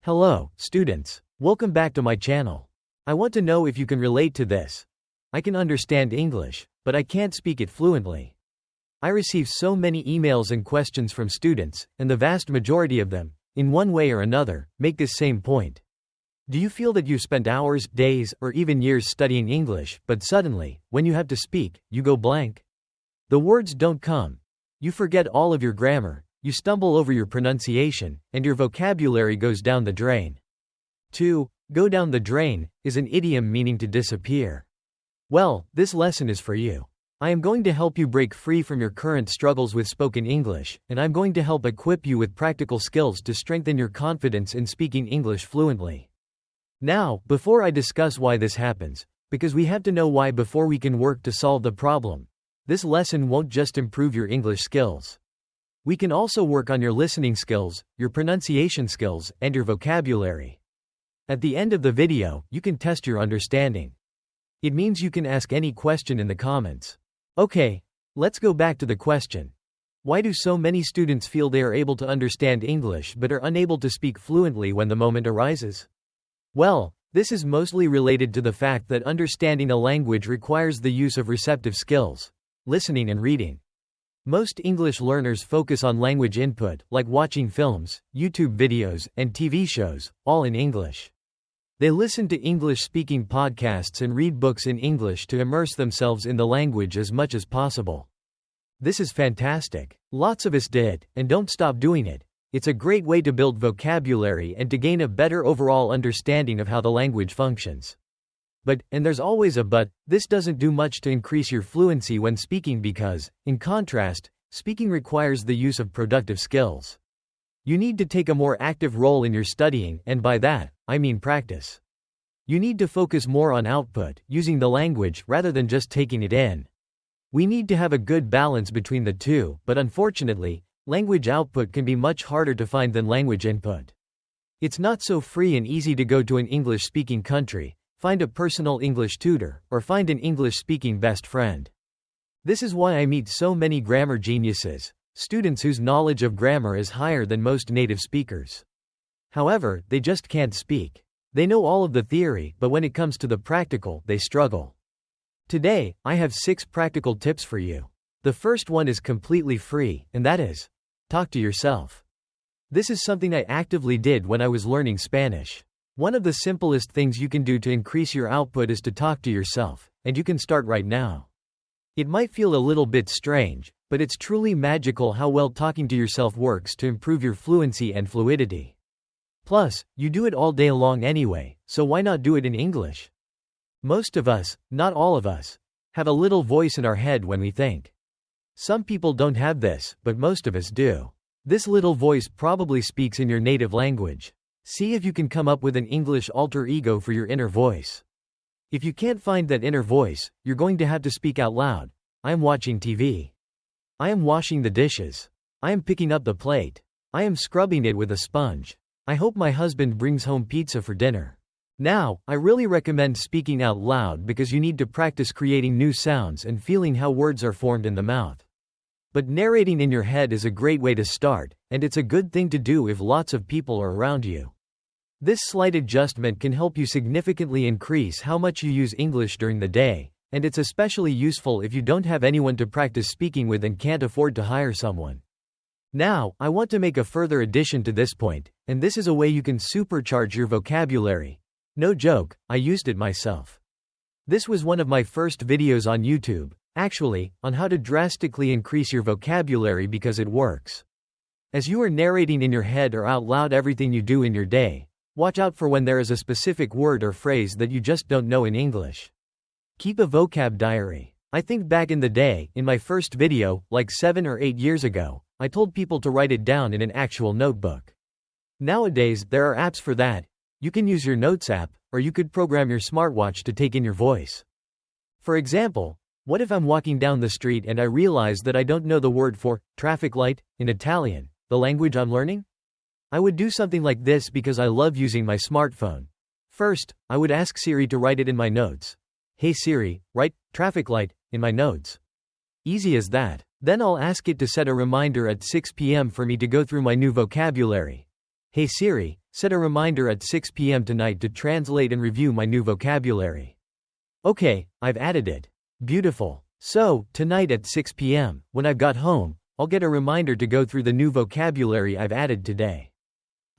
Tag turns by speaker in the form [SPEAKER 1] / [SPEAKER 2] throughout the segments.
[SPEAKER 1] Hello, students. Welcome back to my channel. I want to know if you can relate to this. I can understand English, but I can't speak it fluently. I receive so many emails and questions from students, and the vast majority of them, in one way or another, make this same point. Do you feel that you've spent hours, days, or even years studying English, but suddenly, when you have to speak, you go blank? The words don't come. You forget all of your grammar, you stumble over your pronunciation, and your vocabulary goes down the drain. To go down the drain is an idiom meaning to disappear. Well, this lesson is for you. I am going to help you break free from your current struggles with spoken English, and I'm going to help equip you with practical skills to strengthen your confidence in speaking English fluently. Now, before I discuss why this happens, because we have to know why before we can work to solve the problem, this lesson won't just improve your English skills. We can also work on your listening skills, your pronunciation skills, and your vocabulary. At the end of the video, you can test your understanding. It means you can ask any question in the comments. Okay, let's go back to the question. Why do so many students feel they are able to understand English but are unable to speak fluently when the moment arises? Well, this is mostly related to the fact that understanding a language requires the use of receptive skills, listening and reading. Most English learners focus on language input, like watching films, YouTube videos, and TV shows, all in English. They listen to English-speaking podcasts and read books in English to immerse themselves in the language as much as possible. This is fantastic. Lots of us did, and don't stop doing it. It's a great way to build vocabulary and to gain a better overall understanding of how the language functions. But, and there's always a but, this doesn't do much to increase your fluency when speaking because, in contrast, speaking requires the use of productive skills. You need to take a more active role in your studying, and by that, I mean practice. You need to focus more on output, using the language, rather than just taking it in. We need to have a good balance between the two, but unfortunately, language output can be much harder to find than language input. It's not so free and easy to go to an English-speaking country, find a personal English tutor, or find an English-speaking best friend. This is why I meet so many grammar geniuses, students whose knowledge of grammar is higher than most native speakers. However, they just can't speak. They know all of the theory, but when it comes to the practical, they struggle. Today, I have 6 practical tips for you. The first one is completely free, and that is, talk to yourself. This is something I actively did when I was learning Spanish. One of the simplest things you can do to increase your output is to talk to yourself, and you can start right now. It might feel a little bit strange, but it's truly magical how well talking to yourself works to improve your fluency and fluidity. Plus, you do it all day long anyway, so why not do it in English? Most of us, not all of us, have a little voice in our head when we think. Some people don't have this, but most of us do. This little voice probably speaks in your native language. See if you can come up with an English alter ego for your inner voice. If you can't find that inner voice, you're going to have to speak out loud. I am watching TV. I am washing the dishes. I am picking up the plate. I am scrubbing it with a sponge. I hope my husband brings home pizza for dinner. Now, I really recommend speaking out loud because you need to practice creating new sounds and feeling how words are formed in the mouth. But narrating in your head is a great way to start, and it's a good thing to do if lots of people are around you. This slight adjustment can help you significantly increase how much you use English during the day, and it's especially useful if you don't have anyone to practice speaking with and can't afford to hire someone. Now, I want to make a further addition to this point, and this is a way you can supercharge your vocabulary. No joke, I used it myself. This was one of my first videos on YouTube, actually, on how to drastically increase your vocabulary because it works. As you are narrating in your head or out loud everything you do in your day, watch out for when there is a specific word or phrase that you just don't know in English. Keep a vocab diary. I think back in the day, in my first video, like 7 or 8 years ago, I told people to write it down in an actual notebook. Nowadays, there are apps for that. You can use your Notes app, or you could program your smartwatch to take in your voice. For example, what if I'm walking down the street and I realize that I don't know the word for traffic light in Italian, the language I'm learning? I would do something like this because I love using my smartphone. First, I would ask Siri to write it in my notes. Hey Siri, write traffic light in my notes. Easy as that. Then I'll ask it to set a reminder at 6 p.m. for me to go through my new vocabulary. Hey Siri, set a reminder at 6 p.m. tonight to translate and review my new vocabulary. Okay, I've added it. Beautiful. So, tonight at 6 p.m., when I've got home, I'll get a reminder to go through the new vocabulary I've added today.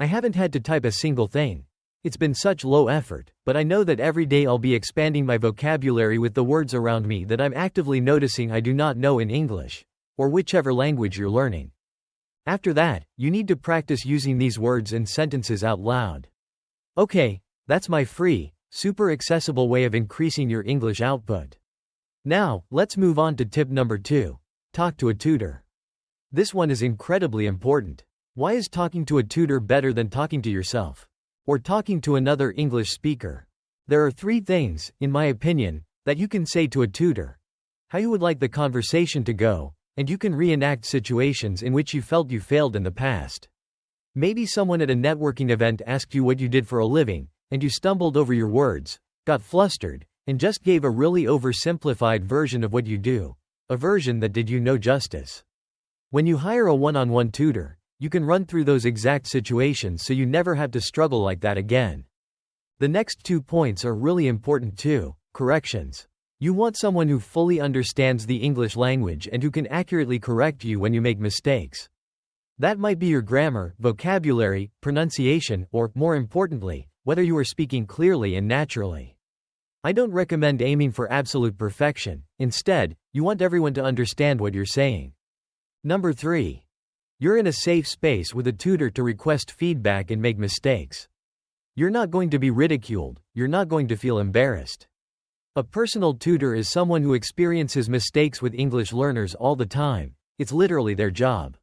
[SPEAKER 1] I haven't had to type a single thing. It's been such low effort, but I know that every day I'll be expanding my vocabulary with the words around me that I'm actively noticing I do not know in English, or whichever language you're learning. After that, you need to practice using these words and sentences out loud. Okay, that's my free, super accessible way of increasing your English output. Now, let's move on to tip number 2. Talk to a tutor. This one is incredibly important. Why is talking to a tutor better than talking to yourself? Or talking to another English speaker? There are 3 things, in my opinion, that you can say to a tutor. How you would like the conversation to go, and you can reenact situations in which you felt you failed in the past. Maybe someone at a networking event asked you what you did for a living, and you stumbled over your words, got flustered, and just gave a really oversimplified version of what you do, a version that did you no justice. When you hire a one-on-one tutor, you can run through those exact situations so you never have to struggle like that again. The next 2 points are really important too. Corrections. You want someone who fully understands the English language and who can accurately correct you when you make mistakes. That might be your grammar, vocabulary, pronunciation, or, more importantly, whether you are speaking clearly and naturally. I don't recommend aiming for absolute perfection. Instead, you want everyone to understand what you're saying. Number 3. You're in a safe space with a tutor to request feedback and make mistakes. You're not going to be ridiculed, you're not going to feel embarrassed. A personal tutor is someone who experiences mistakes with English learners all the time. It's literally their job.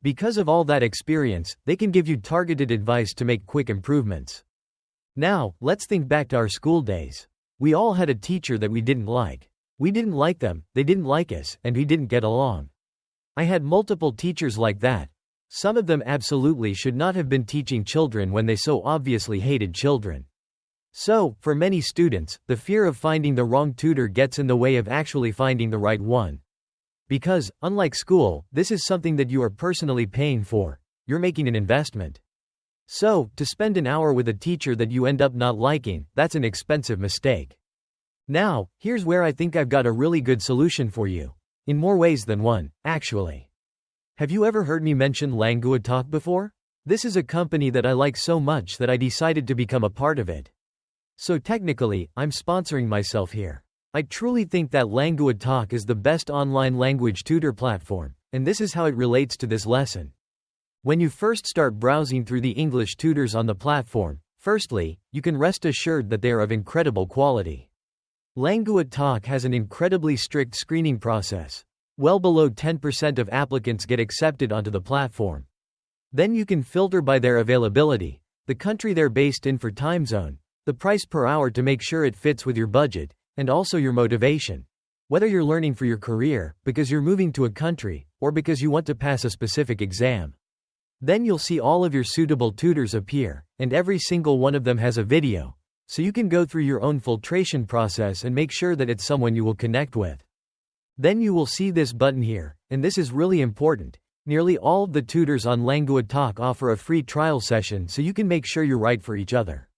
[SPEAKER 1] Because of all that experience, they can give you targeted advice to make quick improvements. Now, let's think back to our school days. We all had a teacher that we didn't like. We didn't like them, they didn't like us, and we didn't get along. I had multiple teachers like that. Some of them absolutely should not have been teaching children when they so obviously hated children. So, for many students, the fear of finding the wrong tutor gets in the way of actually finding the right one. Because, unlike school, this is something that you are personally paying for. You're making an investment. So, to spend an hour with a teacher that you end up not liking, that's an expensive mistake. Now, here's where I think I've got a really good solution for you. In more ways than one, actually. Have you ever heard me mention Langua Talk before? This is a company that I like so much that I decided to become a part of it. So technically, I'm sponsoring myself here. I truly think that Langua Talk is the best online language tutor platform, and this is how it relates to this lesson. When you first start browsing through the English tutors on the platform, firstly, you can rest assured that they are of incredible quality. Langua Talk has an incredibly strict screening process. Well below 10% of applicants get accepted onto the platform. Then you can filter by their availability, the country they're based in for time zone, the price per hour to make sure it fits with your budget, and also your motivation. Whether you're learning for your career, because you're moving to a country, or because you want to pass a specific exam. Then you'll see all of your suitable tutors appear, and every single one of them has a video. So you can go through your own filtration process and make sure that it's someone you will connect with. Then you will see this button here, and this is really important. Nearly all of the tutors on Langua Talk offer a free trial session so you can make sure you're right for each other.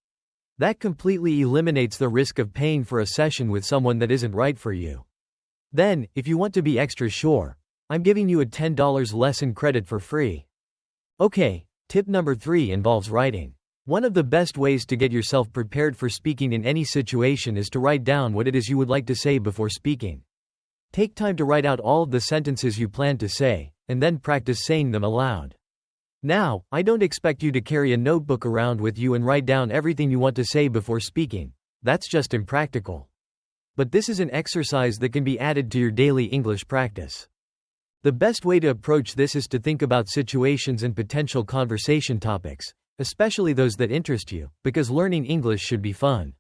[SPEAKER 1] That completely eliminates the risk of paying for a session with someone that isn't right for you. Then, if you want to be extra sure, I'm giving you a $10 lesson credit for free. Okay, tip number 3 involves writing. One of the best ways to get yourself prepared for speaking in any situation is to write down what it is you would like to say before speaking. Take time to write out all of the sentences you plan to say, and then practice saying them aloud. Now, I don't expect you to carry a notebook around with you and write down everything you want to say before speaking. That's just impractical. But this is an exercise that can be added to your daily English practice. The best way to approach this is to think about situations and potential conversation topics, especially those that interest you, because learning English should be fun.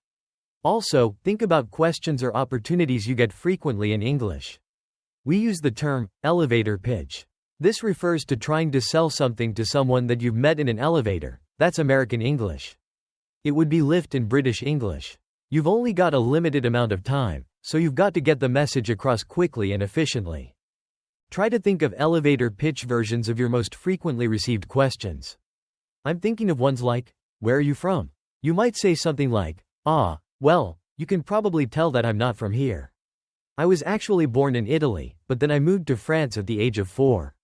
[SPEAKER 1] Also, think about questions or opportunities you get frequently in English. We use the term elevator pitch. This refers to trying to sell something to someone that you've met in an elevator. That's American English. It would be lift in British English. You've only got a limited amount of time, so you've got to get the message across quickly and efficiently. Try to think of elevator pitch versions of your most frequently received questions. I'm thinking of ones like, where are you from? You might say something like, well, you can probably tell that I'm not from here. I was actually born in Italy, but then I moved to France at the age of 4.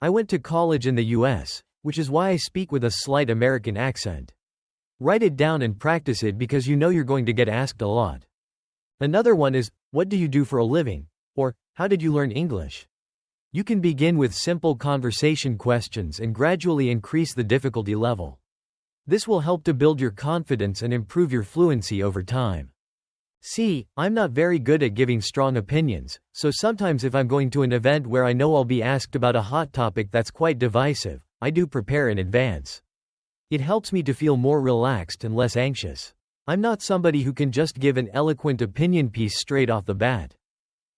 [SPEAKER 1] I went to college in the US, which is why I speak with a slight American accent. Write it down and practice it because you know you're going to get asked a lot. Another one is, what do you do for a living? Or, how did you learn English? You can begin with simple conversation questions and gradually increase the difficulty level. This will help to build your confidence and improve your fluency over time. See, I'm not very good at giving strong opinions, so sometimes if I'm going to an event where I know I'll be asked about a hot topic that's quite divisive, I do prepare in advance. It helps me to feel more relaxed and less anxious. I'm not somebody who can just give an eloquent opinion piece straight off the bat.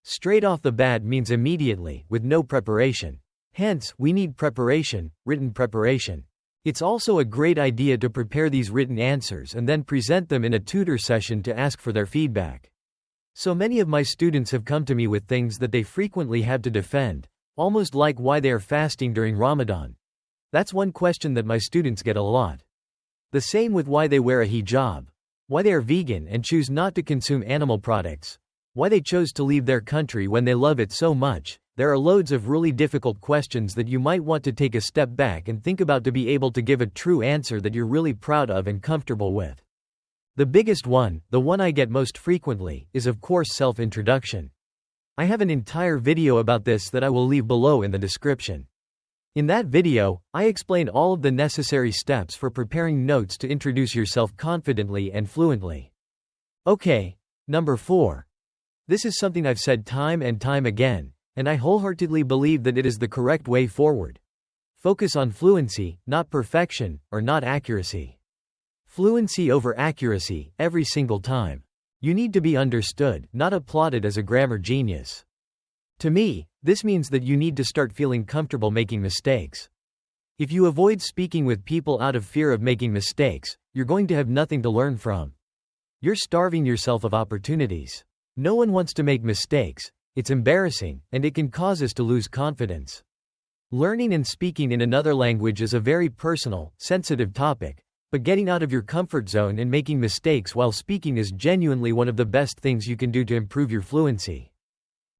[SPEAKER 1] Straight off the bat means immediately, with no preparation. Hence, we need preparation, written preparation. It's also a great idea to prepare these written answers and then present them in a tutor session to ask for their feedback. So many of my students have come to me with things that they frequently have to defend, almost like why they are fasting during Ramadan. That's one question that my students get a lot. The same with why they wear a hijab, why they are vegan and choose not to consume animal products, why they chose to leave their country when they love it so much. There are loads of really difficult questions that you might want to take a step back and think about to be able to give a true answer that you're really proud of and comfortable with. The biggest one, the one I get most frequently, is of course self-introduction. I have an entire video about this that I will leave below in the description. In that video, I explain all of the necessary steps for preparing notes to introduce yourself confidently and fluently. Okay, number 4. This is something I've said time and time again, and I wholeheartedly believe that it is the correct way forward. Focus on fluency, not perfection, or not accuracy. Fluency over accuracy, every single time. You need to be understood, not applauded as a grammar genius. To me, this means that you need to start feeling comfortable making mistakes. If you avoid speaking with people out of fear of making mistakes, you're going to have nothing to learn from. You're starving yourself of opportunities. No one wants to make mistakes. It's embarrassing, and it can cause us to lose confidence. Learning and speaking in another language is a very personal, sensitive topic, but getting out of your comfort zone and making mistakes while speaking is genuinely one of the best things you can do to improve your fluency.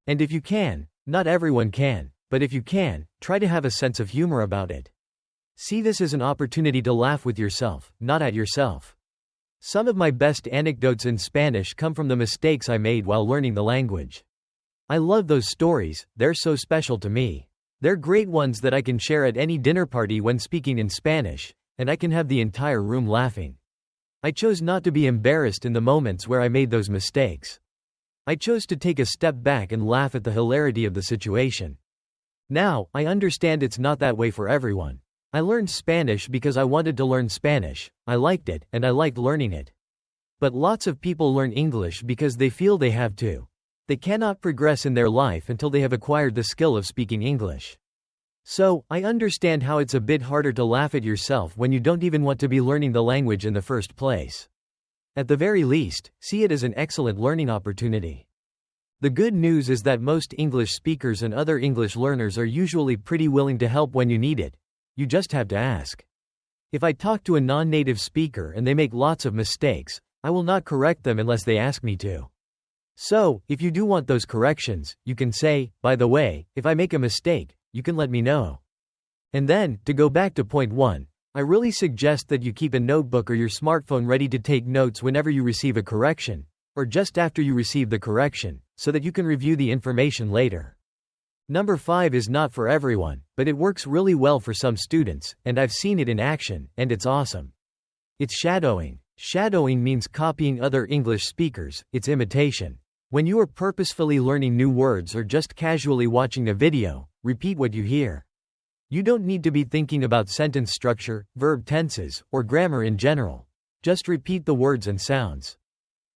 [SPEAKER 1] And if you can, not everyone can, but if you can, try to have a sense of humor about it. See this as an opportunity to laugh with yourself, not at yourself. Some of my best anecdotes in Spanish come from the mistakes I made while learning the language. I love those stories, they're so special to me. They're great ones that I can share at any dinner party when speaking in Spanish, and I can have the entire room laughing. I chose not to be embarrassed in the moments where I made those mistakes. I chose to take a step back and laugh at the hilarity of the situation. Now, I understand it's not that way for everyone. I learned Spanish because I wanted to learn Spanish, I liked it, and I liked learning it. But lots of people learn English because they feel they have to. They cannot progress in their life until they have acquired the skill of speaking English. So, I understand how it's a bit harder to laugh at yourself when you don't even want to be learning the language in the first place. At the very least, see it as an excellent learning opportunity. The good news is that most English speakers and other English learners are usually pretty willing to help when you need it. You just have to ask. If I talk to a non-native speaker and they make lots of mistakes, I will not correct them unless they ask me to. So, if you do want those corrections, you can say, by the way, if I make a mistake, you can let me know. And then, to go back to point 1, I really suggest that you keep a notebook or your smartphone ready to take notes whenever you receive a correction, or just after you receive the correction, so that you can review the information later. Number 5 is not for everyone, but it works really well for some students, and I've seen it in action, and it's awesome. It's shadowing. Shadowing means copying other English speakers, it's imitation. When you are purposefully learning new words or just casually watching a video, repeat what you hear. You don't need to be thinking about sentence structure, verb tenses, or grammar in general. Just repeat the words and sounds.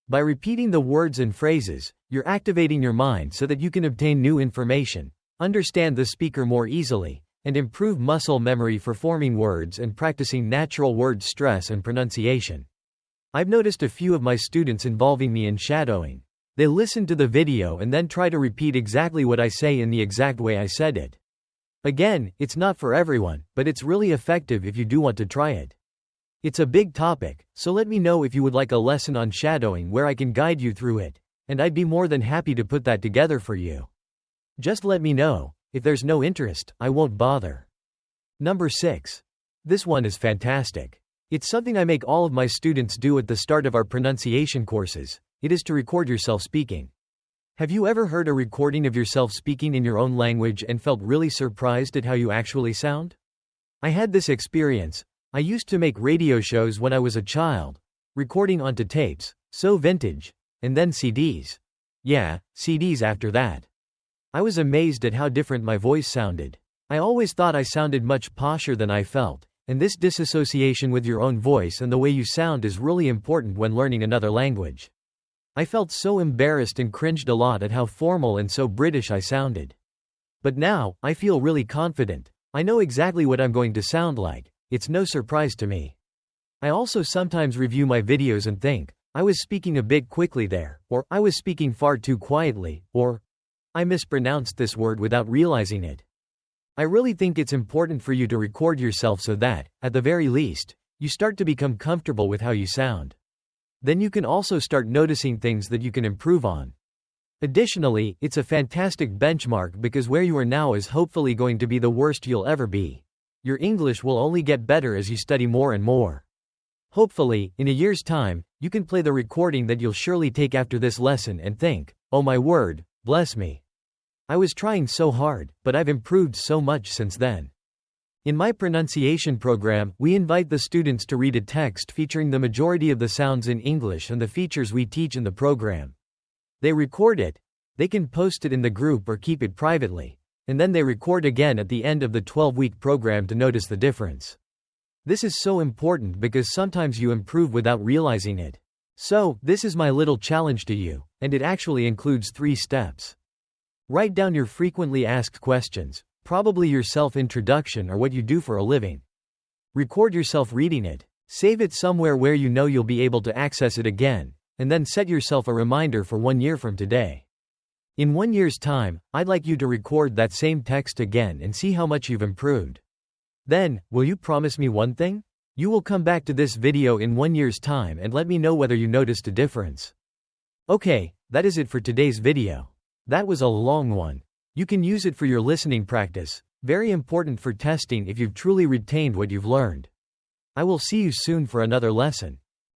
[SPEAKER 1] By repeating the words and phrases, you're activating your mind so that you can obtain new information, understand the speaker more easily, and improve muscle memory for forming words and practicing natural word stress and pronunciation. I've noticed a few of my students involving me in shadowing. They listen to the video and then try to repeat exactly what I say in the exact way I said it. Again, it's not for everyone, but it's really effective if you do want to try it. It's a big topic, so let me know if you would like a lesson on shadowing where I can guide you through it, and I'd be more than happy to put that together for you. Just let me know. If there's no interest, I won't bother. Number 6. This one is fantastic. It's something I make all of my students do at the start of our pronunciation courses. It is to record yourself speaking. Have you ever heard a recording of yourself speaking in your own language and felt really surprised at how you actually sound? I had this experience. I used to make radio shows when I was a child, recording onto tapes, so vintage, and then CDs. Yeah, CDs after that. I was amazed at how different my voice sounded. I always thought I sounded much posher than I felt, and this disassociation with your own voice and the way you sound is really important when learning another language. I felt so embarrassed and cringed a lot at how formal and so British I sounded. But now, I feel really confident. I know exactly what I'm going to sound like. It's no surprise to me. I also sometimes review my videos and think, I was speaking a bit quickly there, or I was speaking far too quietly, or I mispronounced this word without realizing it. I really think it's important for you to record yourself so that, at the very least, you start to become comfortable with how you sound. Then you can also start noticing things that you can improve on. Additionally, it's a fantastic benchmark because where you are now is hopefully going to be the worst you'll ever be. Your English will only get better as you study more and more. Hopefully, in a year's time, you can play the recording that you'll surely take after this lesson and think, oh my word, bless me. I was trying so hard, but I've improved so much since then. In my pronunciation program, we invite the students to read a text featuring the majority of the sounds in English and the features we teach in the program. They record it, they can post it in the group or keep it privately, and then they record again at the end of the 12-week program to notice the difference. This is so important because sometimes you improve without realizing it. So, this is my little challenge to you, and it actually includes 3 steps. Write down your frequently asked questions, probably your self-introduction or what you do for a living. Record yourself reading it, save it somewhere where you know you'll be able to access it again, and then set yourself a reminder for 1 year from today. In 1 year's time, I'd like you to record that same text again and see how much you've improved. Then, will you promise me one thing? You will come back to this video in 1 year's time and let me know whether you noticed a difference. Okay, that is it for today's video. That was a long one. You can use it for your listening practice, very important for testing if you've truly retained what you've learned. I will see you soon for another lesson.